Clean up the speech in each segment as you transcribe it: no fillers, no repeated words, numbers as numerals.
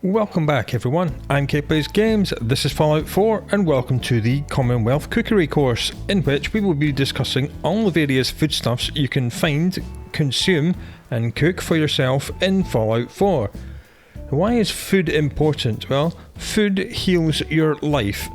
Welcome back everyone, I'm Plays Games, this is Fallout 4 and welcome to the Commonwealth Cookery Course, in which we will be discussing all the various foodstuffs you can find, consume and cook for yourself in Fallout 4. Why is food important? Well, food heals your life.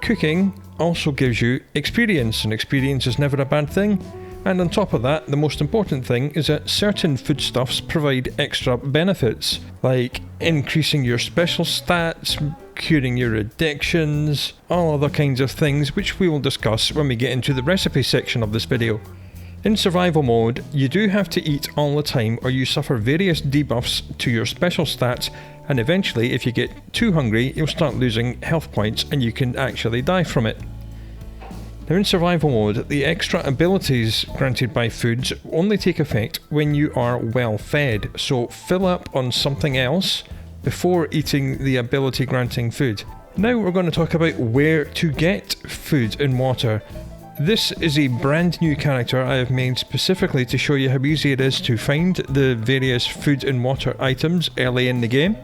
Cooking also gives you experience, and experience is never a bad thing. And on top of that, the most important thing is that certain foodstuffs provide extra benefits, like increasing your special stats, curing your addictions, all other kinds of things which we will discuss when we get into the recipe section of this video. In survival mode, you do have to eat all the time or you suffer various debuffs to your special stats, and eventually if you get too hungry you'll start losing health points and you can actually die from it. Now in survival mode, the extra abilities granted by foods only take effect when you are well fed, so fill up on something else before eating the ability granting food. Now we're going to talk about where to get food and water. This is a brand new character I have made specifically to show you how easy it is to find the various food and water items early in the game.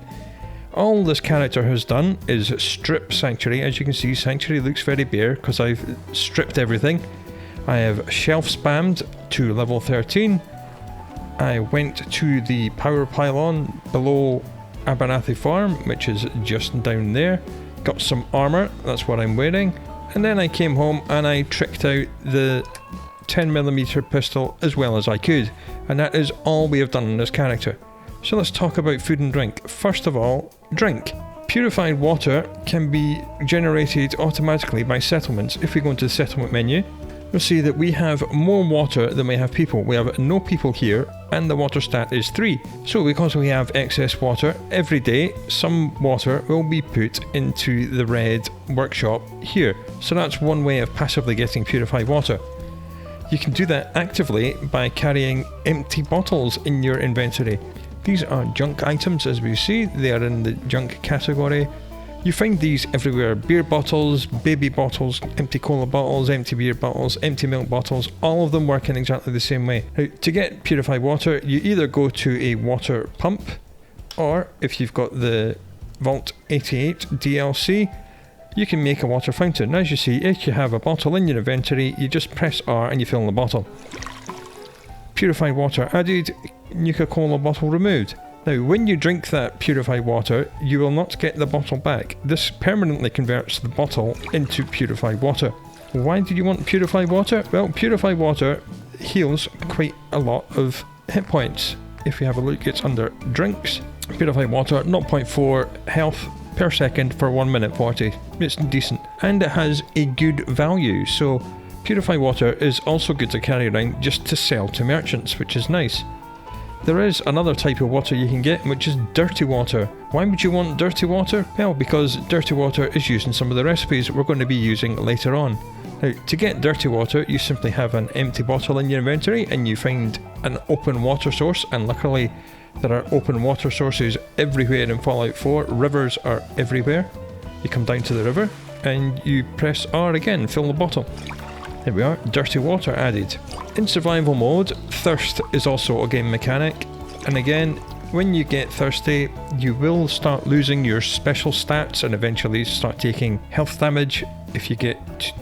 All this character has done is strip Sanctuary. As you can see, Sanctuary looks very bare because I've stripped everything. I have shelf spammed to level 13. I went to the power pylon below Abernathy Farm, which is just down there. Got some armour, that's what I'm wearing. And then I came home and I tricked out the 10mm pistol as well as I could. And that is all we have done on this character. So let's talk about food and drink. First of all, drink. Purified water can be generated automatically by settlements. If we go into the settlement menu, you'll see that we have more water than we have people. We have no people here and the water stat is 3. So because we have excess water, every day some water will be put into the red workshop here. So that's one way of passively getting purified water. You can do that actively by carrying empty bottles in your inventory. These are junk items, as we see, they are in the junk category. You find these everywhere: beer bottles, baby bottles, empty cola bottles, empty beer bottles, empty milk bottles, all of them work in exactly the same way. Now, to get purified water, you either go to a water pump, or if you've got the Vault 88 DLC, you can make a water fountain. As you see, if you have a bottle in your inventory, you just press R and you fill in the bottle. Purified water added, Nuka-Cola bottle removed. Now when you drink that purified water, you will not get the bottle back. This permanently converts the bottle into purified water. Why do you want purified water? Well, purified water heals quite a lot of hit points. If you have a look, it's under drinks. Purified water, 0.4 health per second for 1 minute 40. It's decent. And it has a good value, so purified water is also good to carry around just to sell to merchants, which is nice. There is another type of water you can get, which is dirty water. Why would you want dirty water? Well, because dirty water is used in some of the recipes we're going to be using later on. Now, to get dirty water, you simply have an empty bottle in your inventory and you find an open water source, and luckily there are open water sources everywhere in Fallout 4. Rivers are everywhere. You come down to the river and you press R again, fill the bottle. There we are, dirty water added. In survival mode, thirst is also a game mechanic, and again, when you get thirsty, you will start losing your special stats and eventually start taking health damage if you get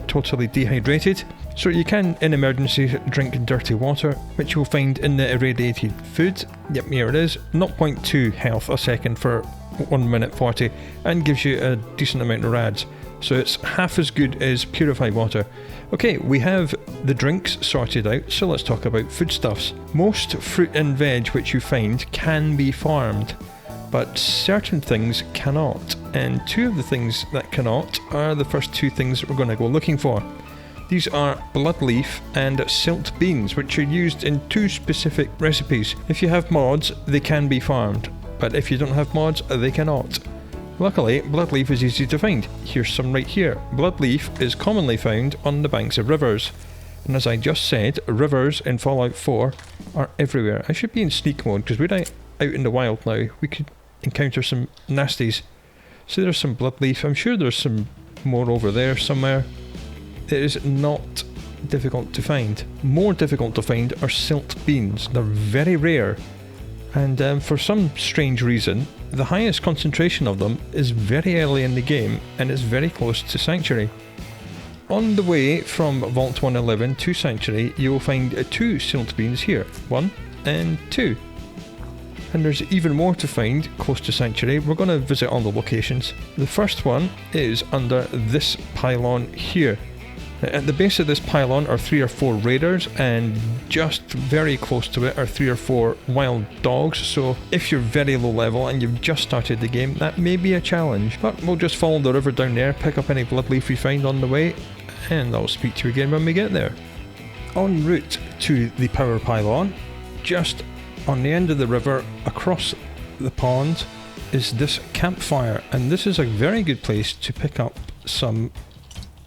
totally dehydrated. So you can, in emergency, drink dirty water, which you'll find in the irradiated food. Yep, here it is, 0.2 health a second for 1 minute 40, and gives you a decent amount of rads. So it's half as good as purified water. Okay, we have the drinks sorted out, so let's talk about foodstuffs. Most fruit and veg which you find can be farmed, but certain things cannot. And two of the things that cannot are the first two things we're going to go looking for. These are Bloodleaf and Silt Beans, which are used in two specific recipes. If you have mods, they can be farmed, but if you don't have mods, they cannot. Luckily, Bloodleaf is easy to find. Here's some right here. Bloodleaf is commonly found on the banks of rivers. And as I just said, rivers in Fallout 4 are everywhere. I should be in sneak mode because we're out in the wild now. We could encounter some nasties. So there's some Bloodleaf. I'm sure there's some more over there somewhere. It is not difficult to find. More difficult to find are Silt Beans. They're very rare. And for some strange reason, the highest concentration of them is very early in the game and is very close to Sanctuary. On the way from Vault 111 to Sanctuary, you will find 2 Silt Beans here, 1 and 2. And there's even more to find close to Sanctuary. We're going to visit all the locations. The first one is under this pylon here. At the base of this pylon are 3 or 4 raiders, and just very close to it are 3 or 4 wild dogs, so if you're very low level and you've just started the game, that may be a challenge. But we'll just follow the river down there, pick up any bloodleaf we find on the way, and I'll speak to you again when we get there. En route to the power pylon, just on the end of the river across the pond, is this campfire, and this is a very good place to pick up some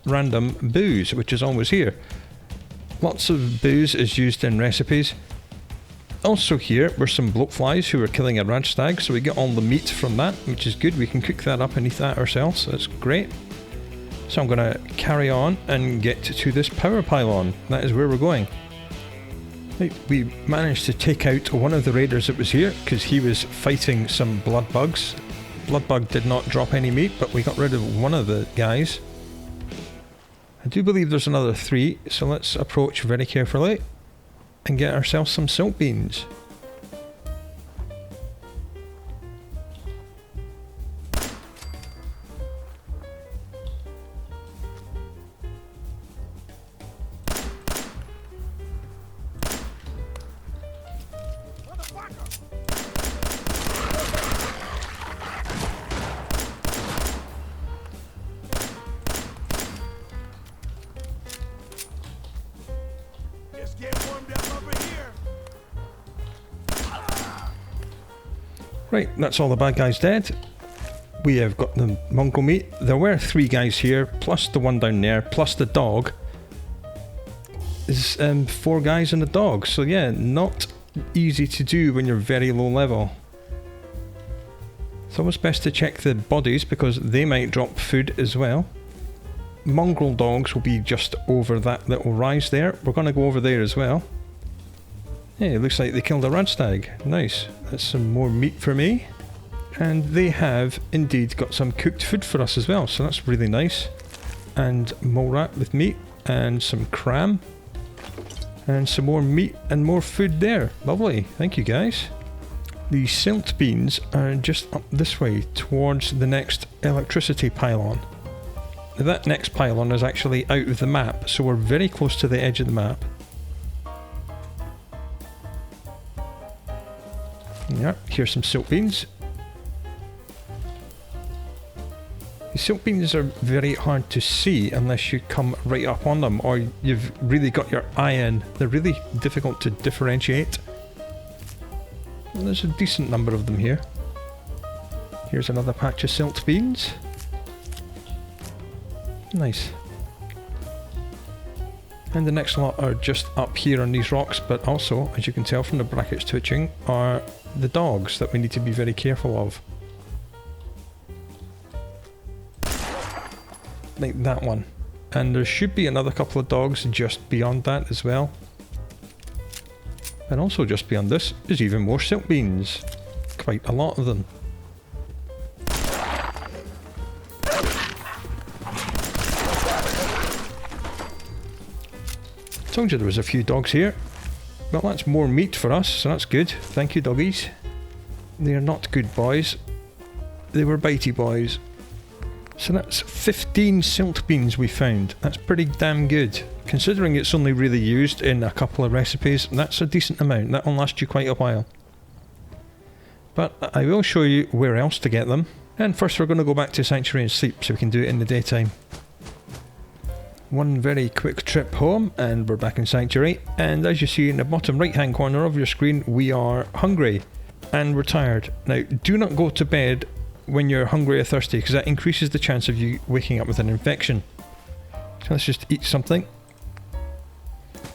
random booze, which is always here. Lots of booze is used in recipes. Also here were some bloatflies who were killing a rad stag, so we get all the meat from that, which is good. We can cook that up and eat that ourselves, so that's great. So I'm going to carry on and get to this power pylon. That is where we're going. Right, we managed to take out one of the raiders that was here because he was fighting some blood bugs. Bloodbug did not drop any meat, but we got rid of one of the guys. I do believe there's another 3, so let's approach very carefully and get ourselves some Silt Beans. Right, that's all the bad guys dead. We have got the mongrel meat. There were 3 guys here, plus the one down there, plus the dog. Is 4 guys and a dog. So yeah, not easy to do when you're very low level. It's always best to check the bodies because they might drop food as well. Mongrel dogs will be just over that little rise there. We're going to go over there as well. Yeah, it looks like they killed a rad stag. Nice. That's some more meat for me. And they have indeed got some cooked food for us as well, so that's really nice. And mole rat with meat and some cram. And some more meat and more food there. Lovely. Thank you guys. The Silt Beans are just up this way towards the next electricity pylon. Now that next pylon is actually out of the map, so we're very close to the edge of the map. Yeah, here's some Silt Beans. The Silt Beans are very hard to see unless you come right up on them or you've really got your eye in. They're really difficult to differentiate. Well, there's a decent number of them here. Here's another patch of Silt Beans. Nice. And the next lot are just up here on these rocks, but also, as you can tell from the brackets twitching, are the dogs that we need to be very careful of. Like that one. And there should be another couple of dogs just beyond that as well. And also just beyond this is even more Silt Beans. Quite a lot of them. Told you there was a few dogs here. Well, that's more meat for us, so that's good. Thank you, doggies. They are not good boys. They were bitey boys. So that's 15 Silt Beans we found. That's pretty damn good. Considering it's only really used in a couple of recipes, that's a decent amount. That'll last you quite a while. But I will show you where else to get them. And first we're going to go back to Sanctuary and sleep so we can do it in the daytime. One very quick trip home and we're back in Sanctuary, and as you see in the bottom right hand corner of your screen, we are hungry and we're tired. Now do not go to bed when you're hungry or thirsty because that increases the chance of you waking up with an infection. So let's just eat something.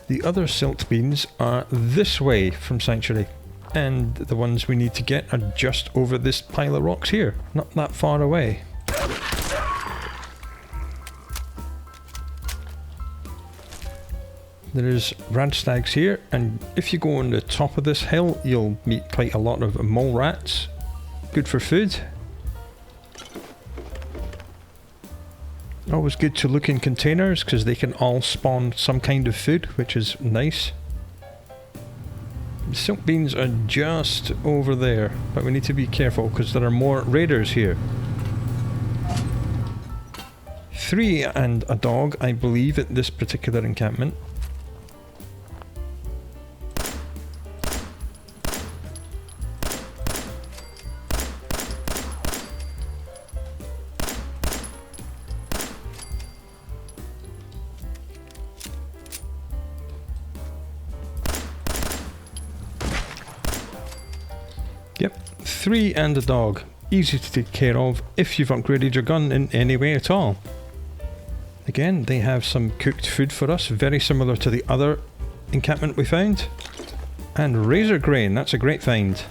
The other Silt Beans are this way from Sanctuary, and the ones we need to get are just over this pile of rocks here, not that far away. There's rad stags here, and if you go on the top of this hill, you'll meet quite a lot of mole rats. good for food. Always good to look in containers because they can all spawn some kind of food, which is nice. The silt beans are just over there, but we need to be careful because there are more raiders here. 3 and a dog, I believe, at this particular encampment. Yep, 3 and a dog. Easy to take care of if you've upgraded your gun in any way at all. Again, they have some cooked food for us, very similar to the other encampment we found. And razor grain, that's a great find.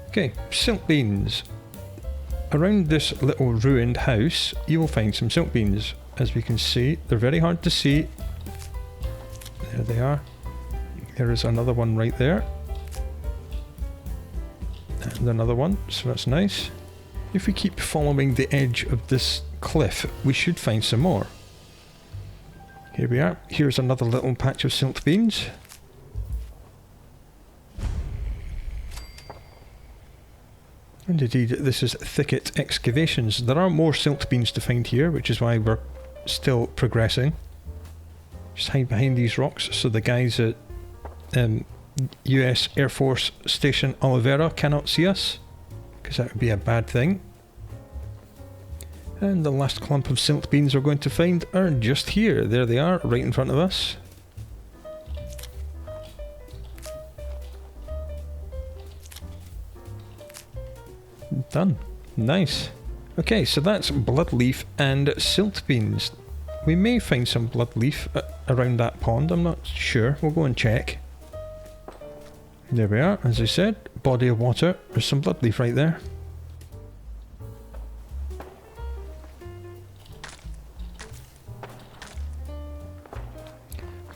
Okay, silt beans. Around this little ruined house, you will find some silt beans. As we can see, they're very hard to see. There they are. There is another one right there. And another one, so that's nice. If we keep following the edge of this cliff, we should find some more. Here we are. Here's another little patch of silt beans. And indeed, this is thicket excavations. There are more silt beans to find here, which is why we're still progressing. Just hide behind these rocks so the guys at US Air Force Station Oliveira cannot see us, because that would be a bad thing. And the last clump of silt beans we're going to find are just here. There they are, right in front of us. Done. Nice. Okay, so that's bloodleaf and silt beans. We may find some bloodleaf around that pond, I'm not sure. We'll go and check. There we are, as I said, body of water. There's some bloodleaf right there.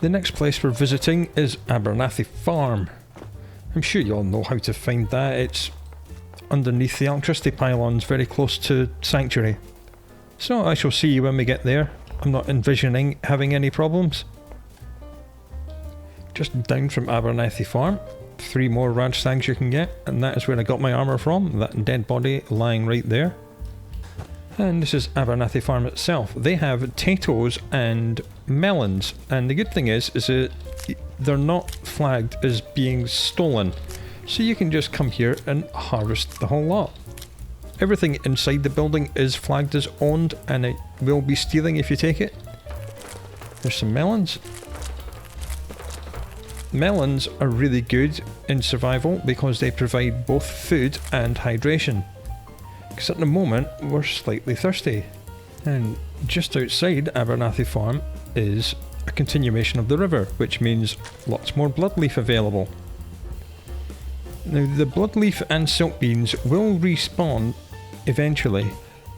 The next place we're visiting is Abernathy Farm. I'm sure you all know how to find that. It's underneath the electricity pylons, very close to Sanctuary. So I shall see you when we get there. I'm not envisioning having any problems. Just down from Abernathy Farm. 3 more ranch things you can get, and that is where I got my armour from, that dead body lying right there. And this is Abernathy Farm itself. They have potatoes and melons, and the good thing is that they're not flagged as being stolen, so you can just come here and harvest the whole lot. Everything inside the building is flagged as owned, and it will be stealing if you take it. There's some melons. Melons are really good in survival because they provide both food and hydration. Because at the moment we're slightly thirsty. And just outside Abernathy Farm is a continuation of the river, which means lots more bloodleaf available. Now the bloodleaf and silt beans will respawn eventually.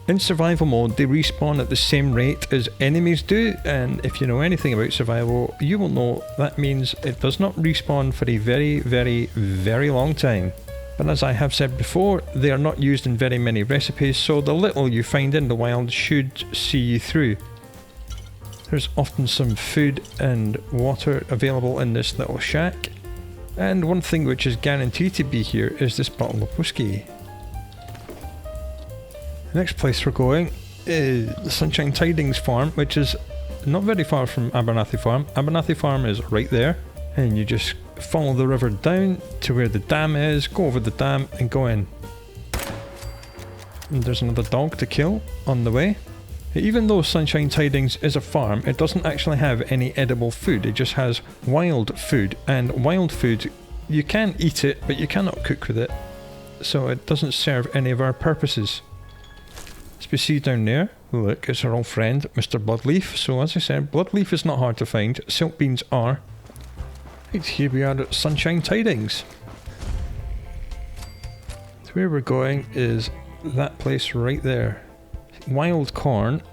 In survival mode, they respawn at the same rate as enemies do, and if you know anything about survival, you will know that means it does not respawn for a very, very, very long time. But as I have said before, they are not used in very many recipes, so the little you find in the wild should see you through. There's often some food and water available in this little shack, and one thing which is guaranteed to be here is this bottle of whiskey. The next place we're going is the Sunshine Tidings farm, which is not very far from Abernathy Farm. Abernathy Farm is right there, and you just follow the river down to where the dam is, go over the dam and go in. And there's another dog to kill on the way. Even though Sunshine Tidings is a farm, it doesn't actually have any edible food, it just has wild food, and wild food, you can eat it, but you cannot cook with it, so it doesn't serve any of our purposes. As we see down there, look, it's our old friend, Mr. Bloodleaf. So as I said, Bloodleaf is not hard to find, silt beans are. Right, here we are at Sunshine Tidings. So where we're going is that place right there. Wild corn,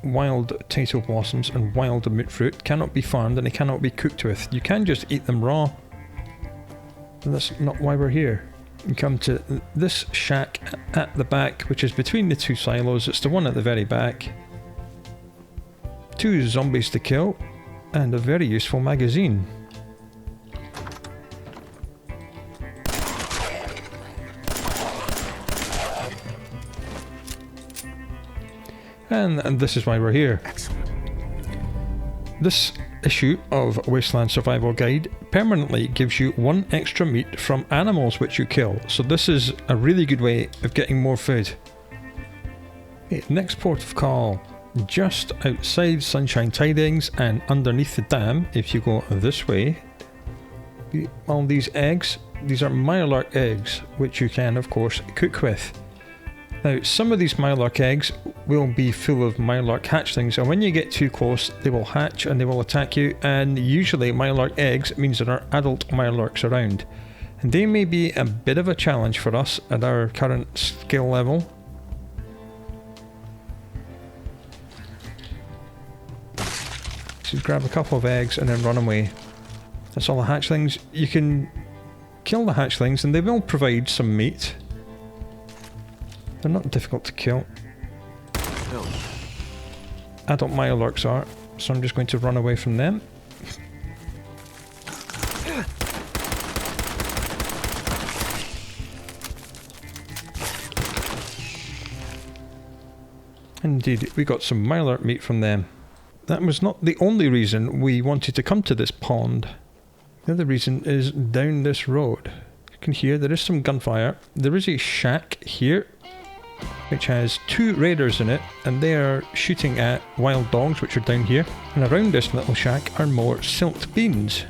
wild potato blossoms and wild mint fruit cannot be farmed and they cannot be cooked with. You can just eat them raw. But that's not why we're here. You come to this shack at the back, which is between the two silos. It's the one at the very back. 2 zombies to kill, and a very useful magazine. And this is why we're here. This issue of Wasteland Survival Guide permanently gives you 1 extra meat from animals which you kill, so this is a really good way of getting more food. Okay, next port of call, just outside Sunshine Tidings and underneath the dam. If you go this way, all these eggs, these are Mylark eggs, which you can of course cook with. Now, some of these Mylark eggs will be full of Mylark hatchlings, and when you get too close, they will hatch and they will attack you, and usually Mylark eggs means there are adult Mylarks around. And they may be a bit of a challenge for us at our current skill level. So grab a couple of eggs and then run away. That's all the hatchlings. You can kill the hatchlings and they will provide some meat. They're not difficult to kill. No. Adult Mylarks are, so I'm just going to run away from them. Indeed, we got some Mylark meat from them. That was not the only reason we wanted to come to this pond. The other reason is down this road. You can hear there is some gunfire. There is a shack here which has 2 raiders in it, and they are shooting at wild dogs which are down here. And around this little shack are more Silt Beans.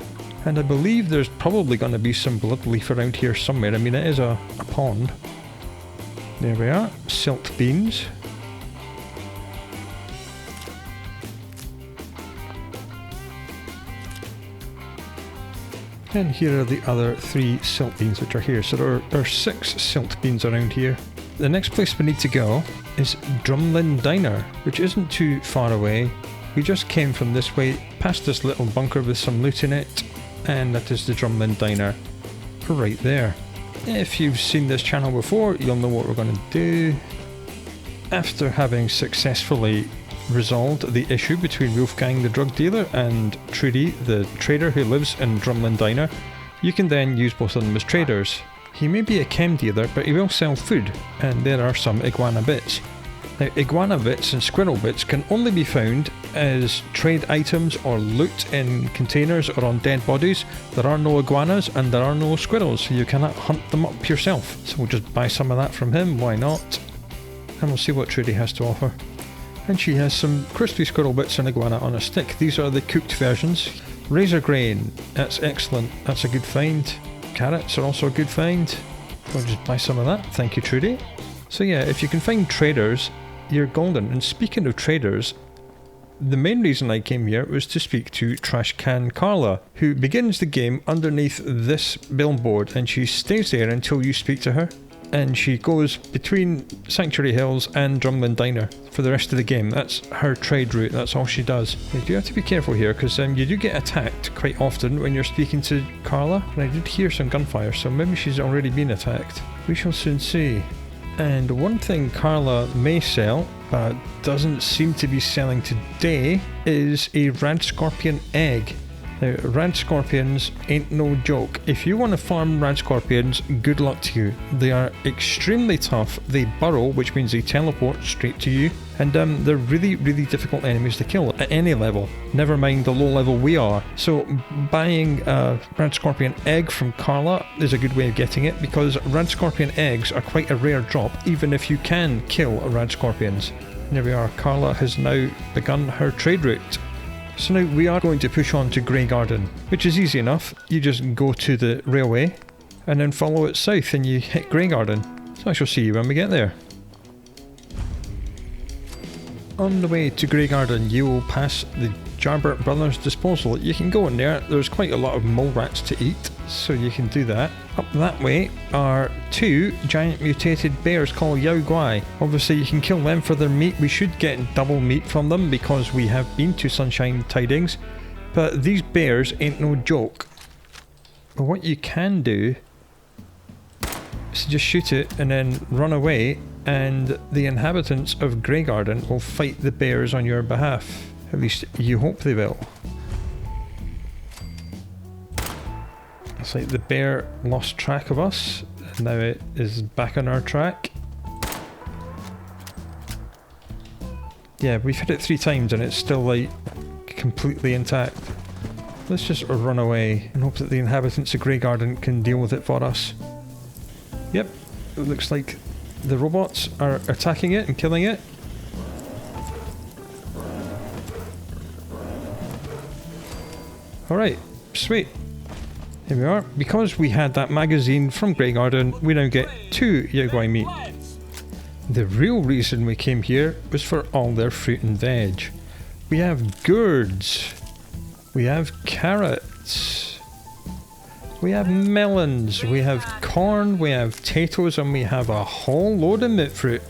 And I believe there's probably going to be some Bloodleaf around here somewhere. I mean, it is a pond. There we are, Silt Beans. And here are the other 3 Silt Beans which are here. So there are 6 Silt Beans around here. The next place we need to go is Drumlin Diner, which isn't too far away. We just came from this way, past this little bunker with some loot in it, and that is the Drumlin Diner right there. If you've seen this channel before, you'll know what we're going to do. After having successfully resolved the issue between Wolfgang the drug dealer and Trudy the trader who lives in Drumlin Diner, you can then use both of them as traders. He may be a chem dealer, but he will sell food, and there are some iguana bits. Now, iguana bits and squirrel bits can only be found as trade items or loot in containers or on dead bodies. There are no iguanas and there are no squirrels, so you cannot hunt them up yourself. So we'll just buy some of that from him, why not? And we'll see what Trudy has to offer. And she has some crispy squirrel bits and iguana on a stick. These are the cooked versions. Razor grain, that's excellent, that's a good find. Carrots are also a good find. I'll just buy some of that, thank you Trudy. So yeah, if you can find traders, you're golden. And speaking of traders, the main reason I came here was to speak to Trash Can Carla, who begins the game underneath this billboard, and she stays there until you speak to her. And she goes between Sanctuary Hills and Drumlin Diner for the rest of the game. That's her trade route, that's all she does. You do have to be careful here, because you do get attacked quite often when you're speaking to Carla. And I did hear some gunfire, so maybe she's already been attacked. We shall soon see. And one thing Carla may sell, but doesn't seem to be selling today, is a rad scorpion egg. Now, rad scorpions ain't no joke. If you want to farm rad scorpions, good luck to you. They are extremely tough, they burrow, which means they teleport straight to you, and they're really, really difficult enemies to kill at any level, never mind the low level we are. So buying a rad scorpion egg from Carla is a good way of getting it, because rad scorpion eggs are quite a rare drop, even if you can kill rad scorpions. And there we are, Carla has now begun her trade route. So now we are going to push on to Greygarden, which is easy enough. You just go to the railway and then follow it south and you hit Greygarden. So I shall see you when we get there. On the way to Greygarden, you will pass the Jarbert Brothers disposal. You can go in there, there's quite a lot of mole rats to eat, so you can do that. Up that way are 2 giant mutated bears called Yao Guai. Obviously you can kill them for their meat. We should get double meat from them because we have been to Sunshine Tidings, but these bears ain't no joke. But what you can do So just shoot it and then run away, and the inhabitants of Greygarden will fight the bears on your behalf. At least you hope they will. It's like the bear lost track of us, and now it is back on our track. Yeah, we've hit it 3 times and it's still like completely intact. Let's just run away and hope that the inhabitants of Greygarden can deal with it for us. Yep, it looks like the robots are attacking it and killing it. Alright, sweet. Here we are. Because we had that magazine from Greygarden, we now get 2 Yagwai meat. The real reason we came here was for all their fruit and veg. We have gourds. We have carrots. We have melons. We have corn. We have potatoes, and we have a whole load of mint fruit.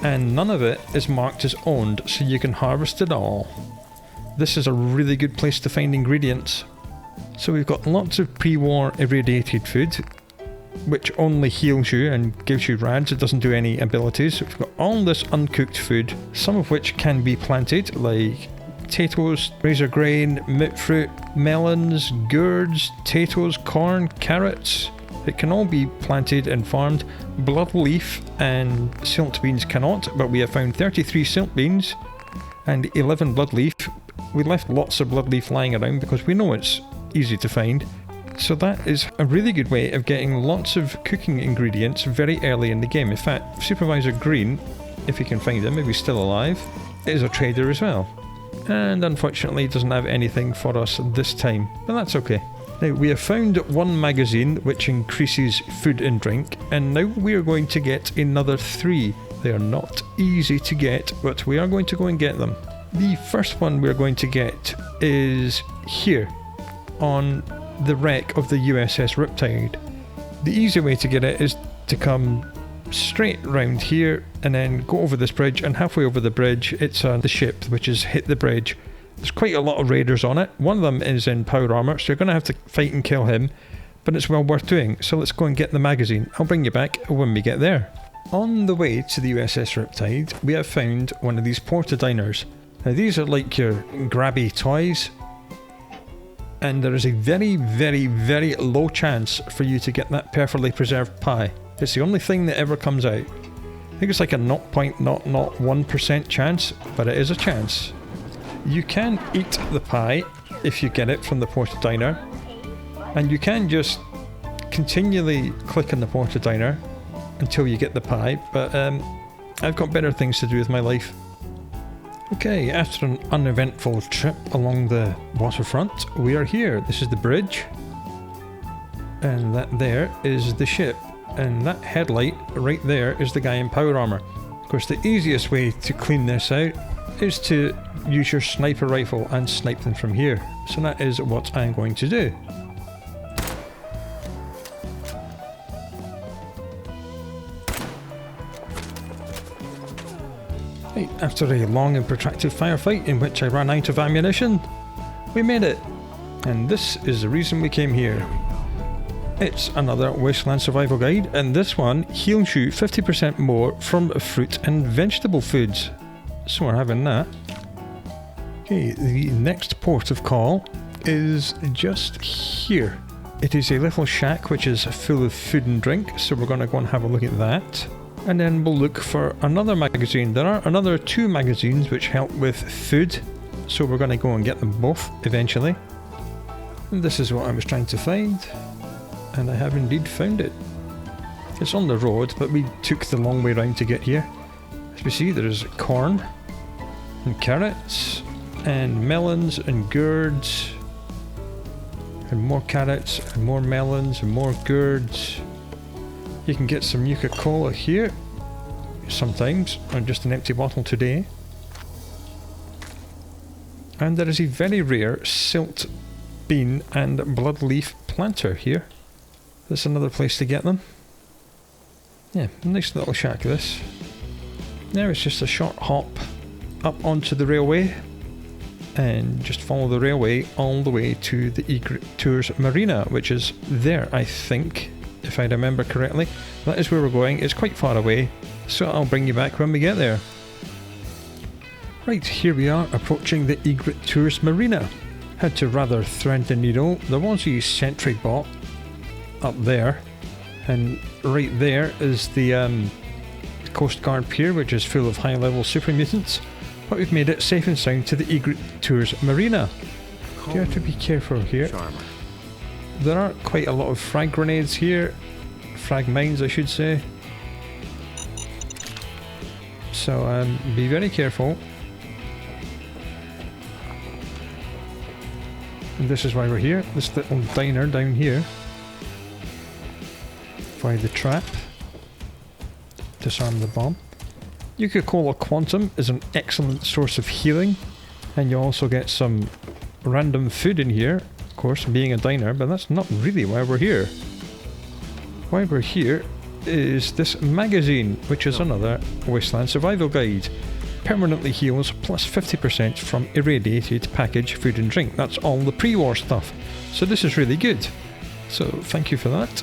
And none of it is marked as owned, so you can harvest it all. This is a really good place to find ingredients. So we've got lots of pre-war irradiated food, which only heals you and gives you rads. It doesn't do any abilities. So we've got all this uncooked food, some of which can be planted, like potatoes, razor grain, mint fruit, melons, gourds, potatoes, corn, carrots. It can all be planted and farmed. Bloodleaf and silt beans cannot, but we have found 33 silt beans and 11 bloodleaf. We left lots of bloodleaf lying around because we know it's easy to find. So that is a really good way of getting lots of cooking ingredients very early in the game. In fact, Supervisor Green, if you can find him, if he's still alive, is a trader as well. And unfortunately doesn't have anything for us this time, but that's okay. Now we have found 1 magazine which increases food and drink, and now we are going to get another 3. They are not easy to get, but we are going to go and get them. The first one we're going to get is here, on the wreck of the USS Riptide. The easy way to get it is to come straight round here and then go over this bridge, and halfway over the bridge it's the ship which has hit the bridge. There's quite a lot of raiders on it. One of them is in power armour, so you're going to have to fight and kill him, but it's well worth doing. So let's go and get the magazine. I'll bring you back when we get there. On the way to the USS Riptide, we have found one of these porta diners. Now these are like your grabby toys, and there is a very, very, very low chance for you to get that perfectly preserved pie. It's the only thing that ever comes out. I think it's like a 0.001% chance, but it is a chance. You can eat the pie if you get it from the porta diner, and you can just continually click on the porta diner until you get the pie, but I've got better things to do with my life. Okay, after an uneventful trip along the waterfront, we are here. This is the bridge, and that there is the ship, and that headlight right there is the guy in power armour. Of course, the easiest way to clean this out is to use your sniper rifle and snipe them from here. So that is what I'm going to do. Right, after a long and protracted firefight in which I ran out of ammunition, we made it. And this is the reason we came here. It's another Wasteland Survival Guide, and this one heals you 50% more from fruit and vegetable foods. So we're having that. Okay, the next port of call is just here. It is a little shack which is full of food and drink, so we're going to go and have a look at that. And then we'll look for another magazine. There are another 2 magazines which help with food, so we're going to go and get them both eventually. And this is what I was trying to find, and I have indeed found it. It's on the road, but we took the long way round to get here. As we see, there's corn and carrots and melons and gourds and more carrots and more melons and more gourds. You can get some Nuka-Cola here sometimes, or just an empty bottle today. And there is a very rare silt bean and bloodleaf planter here. That's another place to get them. Yeah, nice little shack this. Now it's just a short hop up onto the railway and just follow the railway all the way to the Egret Tours Marina, which is there, I think. if I remember correctly. That is where we're going. It's quite far away, so I'll bring you back when we get there. Right, here we are approaching the Egret Tours Marina. Had to rather thread the needle. There was a sentry bot up there, and right there is the Coast Guard Pier, which is full of high-level super mutants. But we've made it safe and sound to the Egret Tours Marina. Do you have to be careful here? There are quite a lot of frag grenades here. Frag mines, I should say. So be very careful. And this is why we're here. This little diner down here. Fire the trap. Disarm the bomb. Coca-Cola Quantum is an excellent source of healing. And you also get some random food in here. Of course, being a diner, but that's not really why we're here. Why we're here is this magazine, which is another Wasteland Survival Guide. Permanently heals plus 50% from irradiated packaged food and drink. That's all the pre-war stuff. So this is really good. So thank you for that.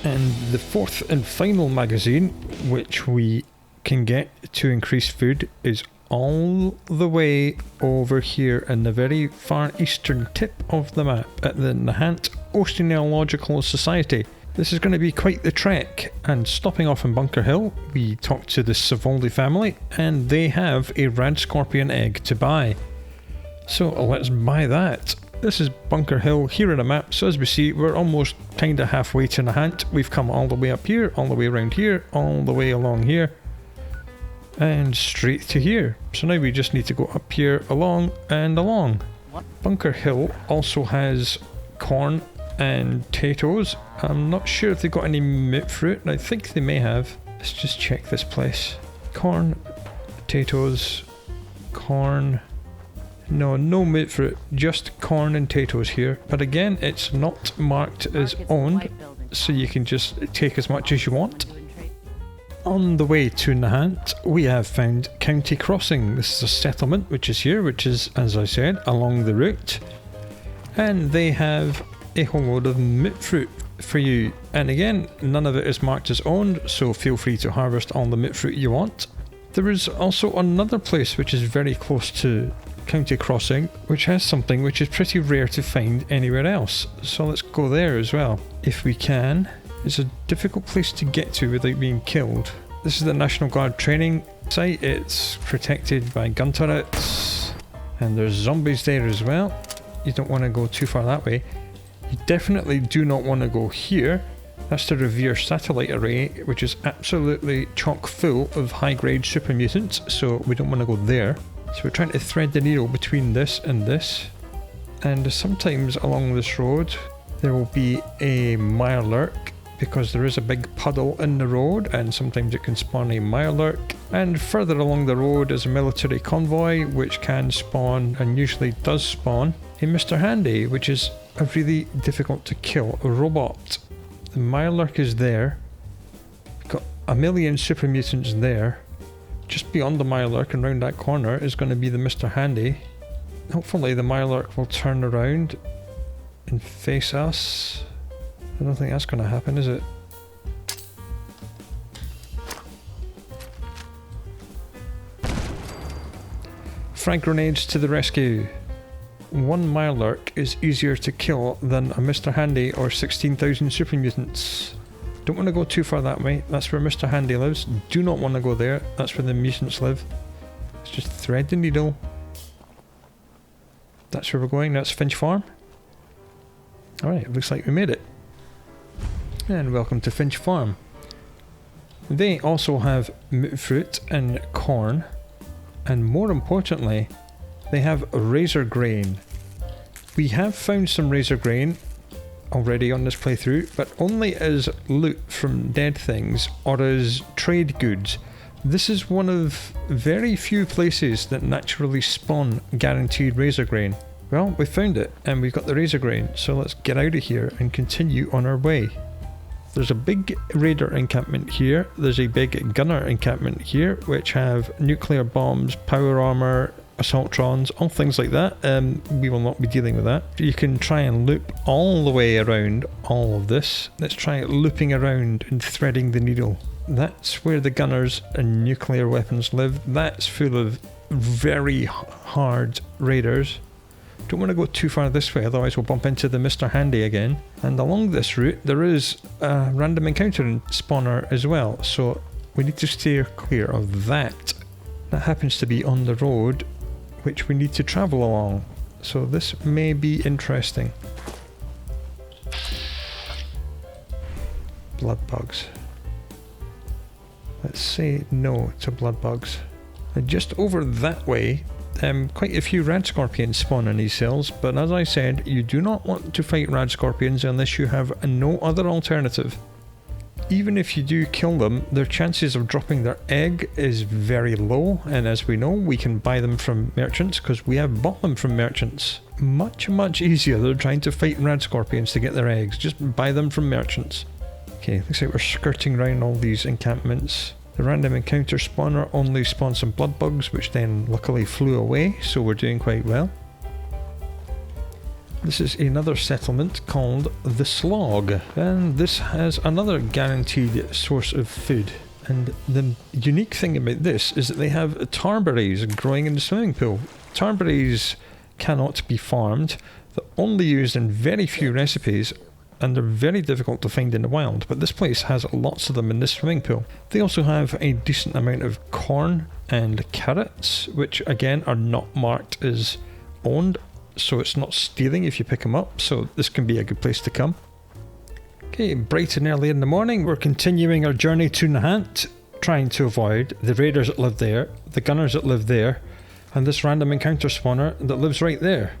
And the fourth and final magazine, which we can get to increase food, is all the way over here in the very far eastern tip of the map at the Nahant Oceanological Society. This is going to be quite the trek, and stopping off in Bunker Hill, we talked to the Savoldi family, and they have a rad scorpion egg to buy. So let's buy that. This is Bunker Hill here on the map, so as we see, we're almost kinda halfway to Nahant. We've come all the way up here, all the way around here, all the way along here, and straight to here. So now we just need to go up here, along, and along. Bunker Hill also has corn and potatoes. I'm not sure if they've got any mint fruit. I think they may have. Let's just check this place. Corn, potatoes, corn. No mint fruit, just corn and potatoes here. But again, it's not marked as owned, so you can just take as much as you want. On the way to Nahant, we have found County Crossing. This is a settlement which is here, which is, as I said, along the route. And they have a whole load of mint fruit for you. And again, none of it is marked as owned, so feel free to harvest all the mint fruit you want. There is also another place which is very close to County Crossing, which has something which is pretty rare to find anywhere else. So let's go there as well, if we can. It's a difficult place to get to without being killed. This is the National Guard training site. It's protected by gun turrets, and there's zombies there as well. You don't want to go too far that way. You definitely do not want to go here. That's the Revere satellite array, which is absolutely chock full of high-grade super mutants, so we don't want to go there. So we're trying to thread the needle between this and this. And sometimes along this road there will be a mirelurk, because there is a big puddle in the road, and sometimes it can spawn a mirelurk. And further along the road is a military convoy, which can spawn, and usually does spawn, a Mr. Handy, which is a really difficult to kill robot. The mirelurk is there. Got a million super mutants there. Just beyond the mirelurk and round that corner is going to be the Mr. Handy. Hopefully the mirelurk will turn around and face us. I don't think that's going to happen, is it? Frag grenades to the rescue. One mirelurk is easier to kill than a Mr. Handy or 16,000 super mutants. Don't want to go too far that way. That's where Mr. Handy lives. Do not want to go there. That's where the mutants live. Let's just thread the needle. That's where we're going. That's Finch Farm. Alright, it looks like we made it. And welcome to Finch Farm. They also have fruit and corn, and more importantly, they have razor grain. We have found some razor grain already on this playthrough, but only as loot from dead things or as trade goods. This is one of very few places that naturally spawn guaranteed razor grain. Well, we found it, and we've got the razor grain, so let's get out of here and continue on our way. There's a big raider encampment here. There's a big gunner encampment here, which have nuclear bombs, power armor, assaultrons, all things like that. We will not be dealing with that. You can try and loop all the way around all of this. Let's try looping around and threading the needle. That's where the gunners and nuclear weapons live. That's full of very hard raiders. Don't want to go too far this way, otherwise we'll bump into the Mr. Handy again. And along this route there is a random encounter spawner as well, so we need to steer clear of that. That happens to be on the road which we need to travel along, so this may be interesting. Blood bugs. Let's say no to blood bugs. And just over that way, quite a few rad scorpions spawn in these cells, but as I said, you do not want to fight rad scorpions unless you have no other alternative. Even if you do kill them, their chances of dropping their egg is very low, and as we know, we can buy them from merchants because we have bought them from merchants. Much easier than trying to fight rad scorpions to get their eggs. Just buy them from merchants. Okay, looks like we're skirting around all these encampments. The random encounter spawner only spawned some blood bugs, which then luckily flew away, so we're doing quite well. This is another settlement called the Slog, and this has another guaranteed source of food. And the unique thing about this is that they have tarberries growing in the swimming pool. Tarberries cannot be farmed, they're only used in very few recipes, and they're very difficult to find in the wild, but this place has lots of them in this swimming pool. They also have a decent amount of corn and carrots, which again are not marked as owned, so it's not stealing if you pick them up, so this can be a good place to come. Okay, bright and early in the morning, we're continuing our journey to Nahant, trying to avoid the raiders that live there, the gunners that live there, and this random encounter spawner that lives right there.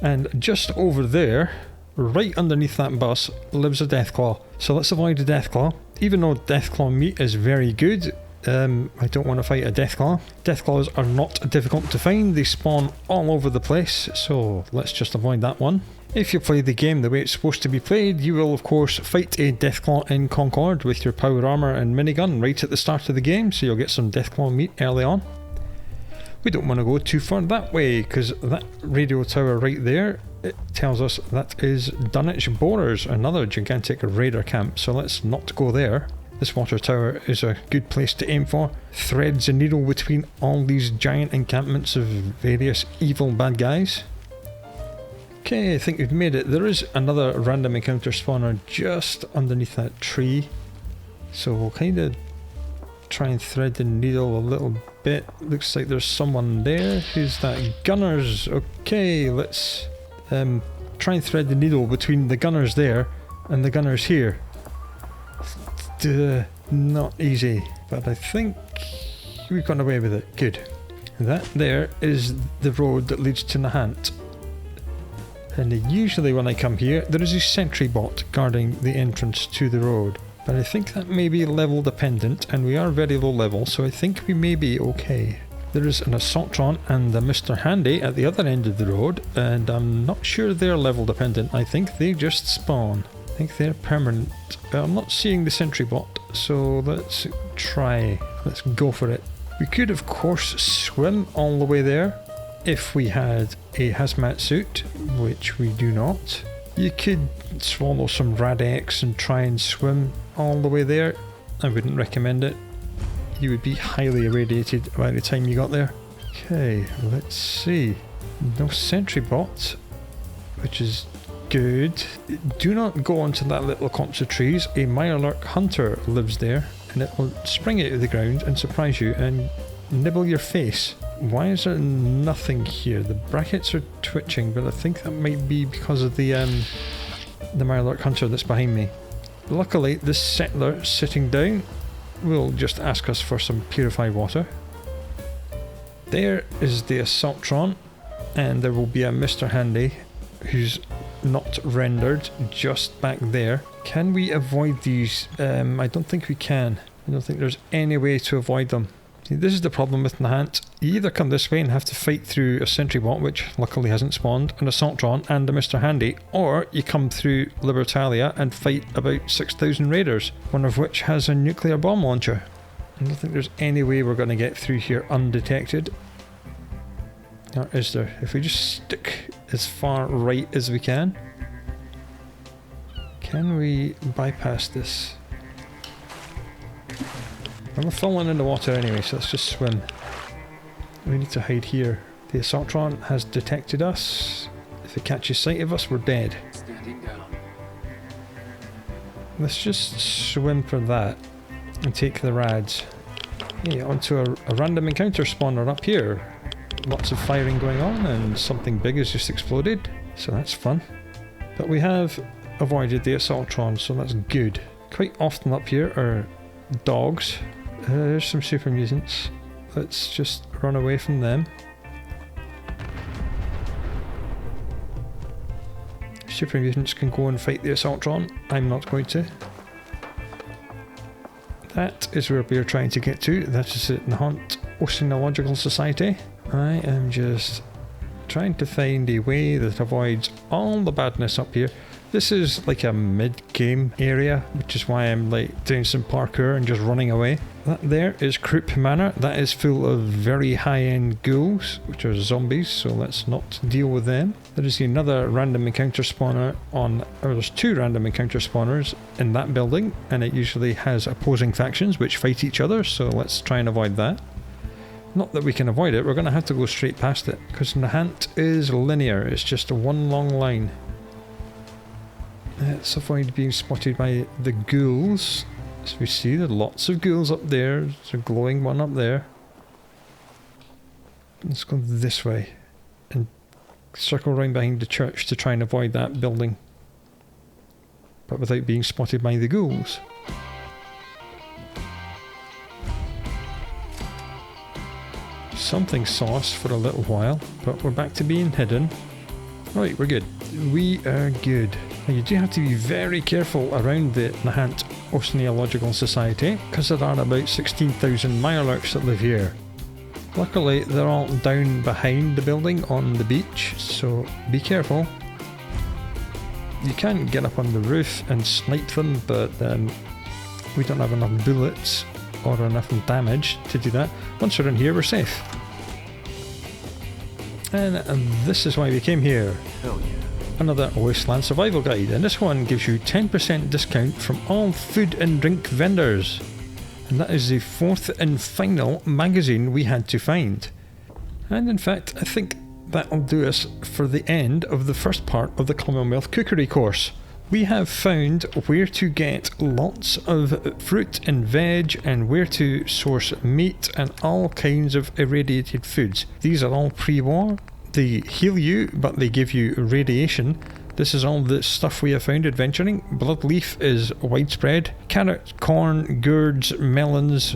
And just over there, right underneath that bus, lives a Deathclaw. So let's avoid the Deathclaw. Even though Deathclaw meat is very good, I don't want to fight a Deathclaw. Deathclaws are not difficult to find, they spawn all over the place, so let's just avoid that one. If you play the game the way it's supposed to be played, you will of course fight a Deathclaw in Concord with your power armour and minigun right at the start of the game, so you'll get some Deathclaw meat early on. We don't want to go too far that way, because that radio tower right there, it tells us that is Dunwich Borers, another gigantic raider camp, so let's not go there. This water tower is a good place to aim for. Threads a needle between all these giant encampments of various evil bad guys. Okay, I think we've made it. There is another random encounter spawner just underneath that tree, so we'll kind of try and thread the needle a little bit. Looks like there's someone there. Who's that? Gunners! Okay, let's try and thread the needle between the gunners there and the gunners here. Not easy, but I think we've gotten away with it. Good. That there is the road that leads to Nahant. And usually when I come here, there is a sentry bot guarding the entrance to the road. But I think that may be level dependent, and we are very low level, so I think we may be okay. There is an Assaultron and a Mr. Handy at the other end of the road, and I'm not sure they're level dependent. I think they just spawn. I think they're permanent. I'm not seeing the sentry bot, so let's try. Let's go for it. We could of course swim all the way there if we had a hazmat suit, which we do not. You could swallow some Rad-X and try and swim all the way there. I wouldn't recommend it. You would be highly irradiated by the time you got there. Okay, let's see. No sentry bot, which is good. Do not go onto that little copse of trees. A Mirelurk hunter lives there, and it will spring out of the ground and surprise you and nibble your face. Why is there nothing here? The brackets are twitching, but I think that might be because of the Mirelurk hunter that's behind me. Luckily, this settler sitting down will just ask us for some purified water. There is the Assaultron, and there will be a Mr. Handy who's not rendered just back there. Can we avoid these? I don't think we can. I don't think there's any way to avoid them. See, this is the problem with Nahant. You either come this way and have to fight through a sentry bot, which luckily hasn't spawned, an Assaultron and a Mr. Handy, or you come through Libertalia and fight about 6,000 raiders, one of which has a nuclear bomb launcher. I don't think there's any way we're going to get through here undetected. Or is there? If we just stick as far right as we can we bypass this? And we're falling in the water anyway, so let's just swim. We need to hide here. The Assaultron has detected us. If it catches sight of us, we're dead. Standing down. Let's just swim for that and take the rads. Yeah, onto a random encounter spawner up here. Lots of firing going on and something big has just exploded, so that's fun. But we have avoided the Assaultron, so that's good. Quite often up here are dogs. There's some super mutants. Let's just run away from them. Super mutants can go and fight the Assaultron. I'm not going to. That is where we are trying to get to. That is at Nahant Oceanological Society. I am just trying to find a way that avoids all the badness up here. This is like a mid-game area, which is why I'm like doing some parkour and just running away. That there is Croup Manor. That is full of very high-end ghouls, which are zombies, so let's not deal with them. There is another random encounter spawner there's two random encounter spawners in that building, and it usually has opposing factions which fight each other, so let's try and avoid that. Not that we can avoid it, we're going to have to go straight past it, because Nahant is linear, it's just a one long line. Let's avoid being spotted by the ghouls. As we see, there are lots of ghouls up there. There's a glowing one up there. Let's go this way and circle around behind the church to try and avoid that building, but without being spotted by the ghouls. Something saw us for a little while, but we're back to being hidden. Right, we're good. We are good. Now you do have to be very careful around the Nahant Oceanological Society, because there are about 16,000 Mirelurks that live here. Luckily they're all down behind the building on the beach, so be careful. You can get up on the roof and snipe them, but we don't have enough bullets or enough damage to do that. Once we're in here, we're safe. And this is why we came here. Hell yeah. Another Wasteland Survival Guide, and this one gives you 10% discount from all food and drink vendors. And that is the fourth and final magazine we had to find. And in fact, I think that'll do us for the end of the first part of the Commonwealth Cookery Course. We have found where to get lots of fruit and veg, and where to source meat and all kinds of irradiated foods. These are all pre-war. They heal you, but they give you radiation. This is all the stuff we have found adventuring. Bloodleaf is widespread. Carrot, corn, gourds, melons,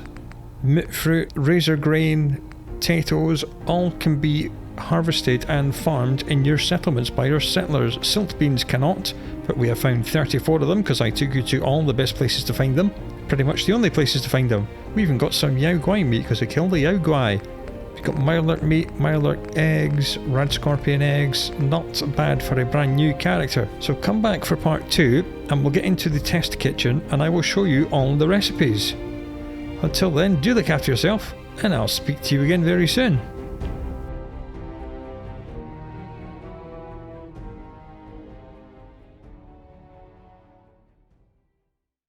mint fruit, razor grain, potatoes, all can be harvested and farmed in your settlements by your settlers. Silt beans cannot, but we have found 34 of them because I took you to all the best places to find them. Pretty much the only places to find them. We even got some Yao Guai meat because I killed a Yao Guai. We've got Mirelurk meat, Mirelurk eggs, Rad Scorpion eggs. Not bad for a brand new character. So come back for part 2 and we'll get into the test kitchen and I will show you all the recipes. Until then, do look after yourself and I'll speak to you again very soon.